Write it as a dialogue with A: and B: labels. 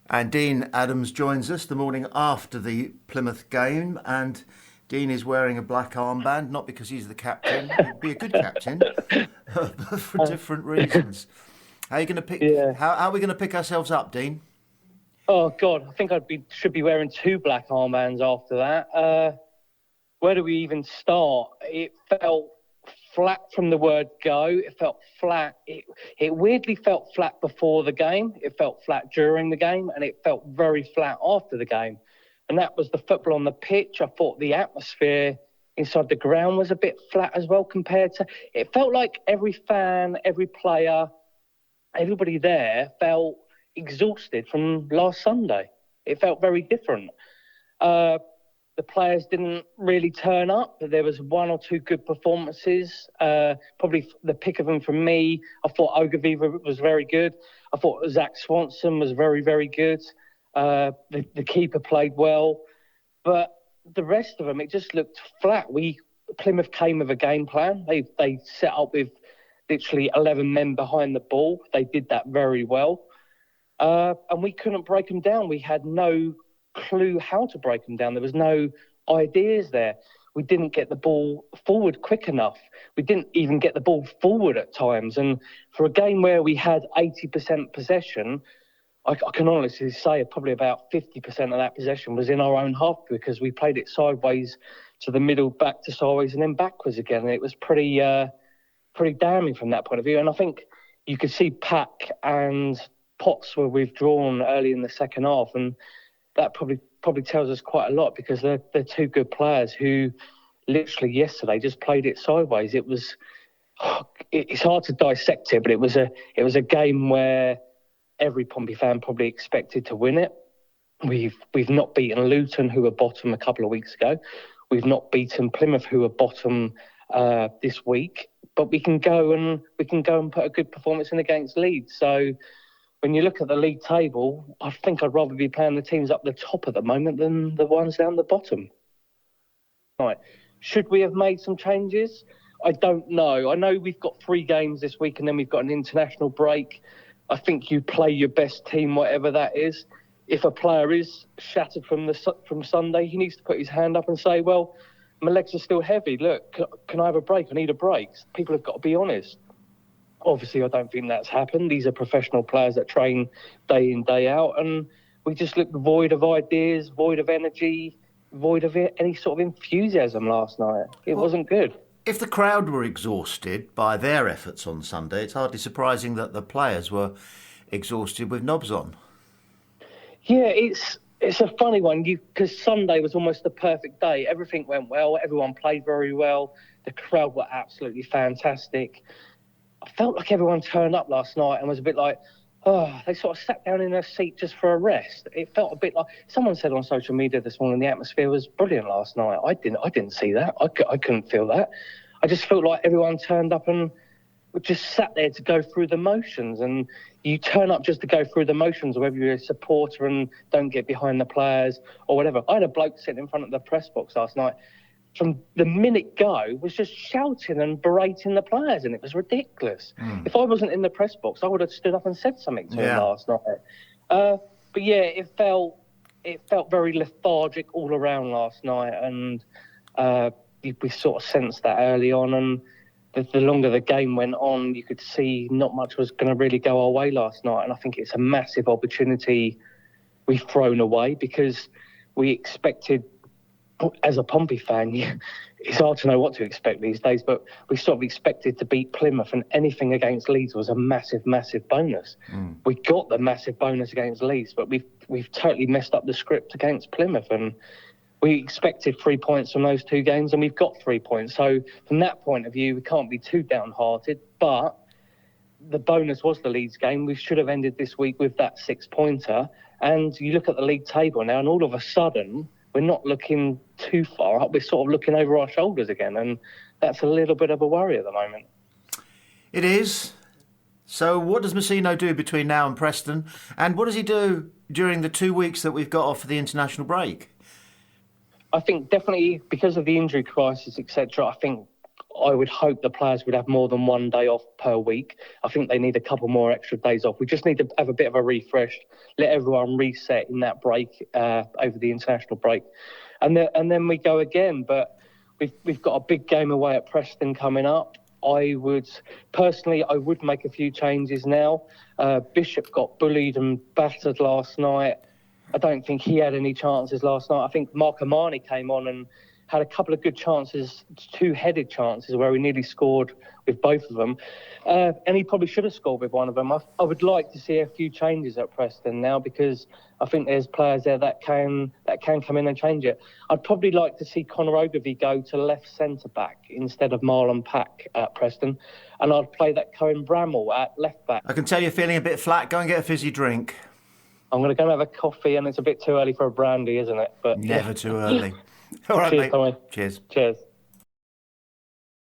A: And Dean Adams joins us the morning after the Plymouth game, and Dean is wearing a black armband, not because he's the captain, he'd be a good captain, but for different reasons. How are you going to pick?
B: Yeah.
A: How are we going to pick ourselves up, Dean?
B: Oh God, I think should be wearing two black armbands after that. Where do we even start? It felt flat from the word go. It felt flat. It weirdly felt flat before the game. It felt flat during the game, and it felt very flat after the game. And that was the football on the pitch. I thought the atmosphere inside the ground was a bit flat as well compared to... It felt like every fan, every player, everybody there felt exhausted from last Sunday. It felt very different. The players didn't really turn up. There was one or two good performances. Probably the pick of them from me. I thought Ogilvie was very good. I thought Zach Swanson was very, very good. The keeper played well. But the rest of them, it just looked flat. Plymouth came with a game plan. They set up with literally 11 men behind the ball. They did that very well. And we couldn't break them down. We had no clue how to break them down. There was no ideas there. We didn't get the ball forward quick enough. We didn't even get the ball forward at times. And for a game where we had 80% possession, I can honestly say probably about 50% of that possession was in our own half because we played it sideways to the middle, back to sideways, and then backwards again. And it was pretty damning from that point of view. And I think you could see Pack and Potts were withdrawn early in the second half, and that probably tells us quite a lot because they're two good players who literally yesterday just played it sideways. It's hard to dissect it, but it was a game where every Pompey fan probably expected to win it. We've not beaten Luton, who were bottom a couple of weeks ago. We've not beaten Plymouth, who were bottom this week. But we can go and put a good performance in against Leeds. So when you look at the league table, I think I'd rather be playing the teams up the top at the moment than the ones down the bottom. Right. Should we have made some changes? I don't know. I know we've got 3 games this week and then we've got an international break. I think you play your best team, whatever that is. If a player is shattered from Sunday, he needs to put his hand up and say, well, my legs are still heavy. Look, can I have a break? I need a break. People have got to be honest. Obviously, I don't think that's happened. These are professional players that train day in, day out. And we just looked void of ideas, void of energy, void of any sort of enthusiasm last night. It wasn't good.
A: If the crowd were exhausted by their efforts on Sunday, it's hardly surprising that the players were exhausted with knobs on.
B: Yeah, it's a funny one because Sunday was almost the perfect day. Everything went well. Everyone played very well. The crowd were absolutely fantastic. I felt like everyone turned up last night and was a bit like, they sort of sat down in their seat just for a rest. It felt a bit like someone said on social media this morning the atmosphere was brilliant last night. I didn't see that. I couldn't feel that. I just felt like everyone turned up and just sat there to go through the motions. And you turn up just to go through the motions, whether you're a supporter and don't get behind the players or whatever. I had a bloke sitting in front of the press box last night. From the minute go, was just shouting and berating the players, and it was ridiculous. If I wasn't in the press box, I would have stood up and said something to him last night. But yeah, it felt very lethargic all around last night, and we sort of sensed that early on. And the longer the game went on, you could see not much was going to really go our way last night. And I think it's a massive opportunity we've thrown away because we expected. As a Pompey fan, it's hard to know what to expect these days, but we sort of expected to beat Plymouth, and anything against Leeds was a massive, massive bonus. We got the massive bonus against Leeds, but we've totally messed up the script against Plymouth, and we expected 3 points from those 2 games, and we've got 3 points. So from that point of view, we can't be too downhearted, but the bonus was the Leeds game. We should have ended this week with that 6-pointer, and you look at the league table now, and all of a sudden, we're not looking too far up. We're sort of looking over our shoulders again, and that's a little bit of a worry at the moment.
A: It is. So what does Messino do between now and Preston? And what does he do during the 2 weeks that we've got off for the international break?
B: I think definitely because of the injury crisis, etc., I think I would hope the players would have more than 1 day off per week. I think they need a couple more extra days off. We just need to have a bit of a refresh, let everyone reset in that break over the international break, and then we go again. But we've got a big game away at Preston coming up. I would make a few changes now. Bishop got bullied and battered last night. I don't think he had any chances last night. I think Mark Amani came on and had a couple of good chances, two-headed chances where he nearly scored with both of them. And he probably should have scored with one of them. I would like to see a few changes at Preston now, because I think there's players there that can come in and change it. I'd probably like to see Conor Ogilvie go to left centre-back instead of Marlon Pack at Preston. And I'd play that Cohen Bramall at left-back.
A: I can tell you're feeling a bit flat. Go and get a fizzy drink.
B: I'm going to go and have a coffee, and it's a bit too early for a brandy, isn't it? But
A: Never too early. All right,
B: cheers,
A: mate.
B: Tommy.
A: Cheers.
B: Cheers.